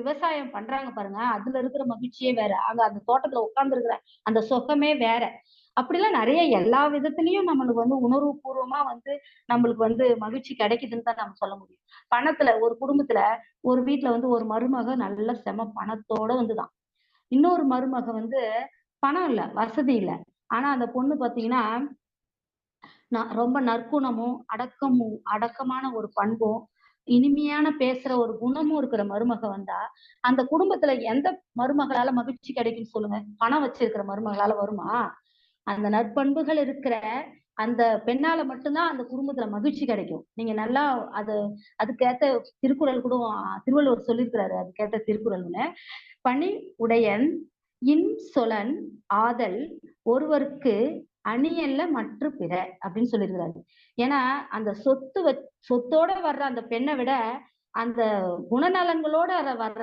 விவசாயம் பண்றாங்க பாருங்க, அதுல இருக்கிற மகிழ்ச்சியே வேற. அங்க அந்த தோட்டத்துல உட்கார்ந்து இருக்கிற அந்த சுகமே வேற. அப்படிலாம் நெறைய எல்லா விதத்திலயும் நம்மளுக்கு உணர்வுபூர்வமா நம்மளுக்கு மகிழ்ச்சி கிடைக்குதுன்னு தான் நம்ம சொல்ல முடியும். பணத்துல ஒரு குடும்பத்துல ஒரு வீட்ல ஒரு மருமக நல்ல செம பணத்தோட வந்துதான். இன்னொரு மருமக பணம் இல்ல, வசதி இல்ல. ஆனா அந்த பொண்ணு பாத்தீங்கன்னா, ரொம்ப நற்குணமும், அடக்கமான ஒரு பண்பும், இனிமையான பேசுற ஒரு குணமும் இருக்கிற மருமக வந்தா, அந்த குடும்பத்துல எந்த மருமகளால மகிழ்ச்சி கிடைக்கும்னு சொல்லுங்க? பணம் வச்சிருக்கிற மருமகளால வருமா? அந்த நற்பண்புகள் இருக்கிற அந்த பெண்ணால மட்டும் தான் அந்த குடும்பத்துல மகிழ்ச்சி கிடைக்கும். நீங்க நல்லா அது அதுக்கேத்த திருக்குறள் கூட திருவள்ளுவர் சொல்லியிருக்கிறாரு. அதுக்கேத்த திருக்குறள்னு. "பணி உடையன் இன்சொலன் ஆதல் ஒருவற்கு அணியல்ல மற்று பிற" அப்படின்னு சொல்லியிருக்கிறாரு. ஏன்னா அந்த சொத்தோட வர்ற அந்த பெண்ணை விட அந்த குணநலன்களோட வர்ற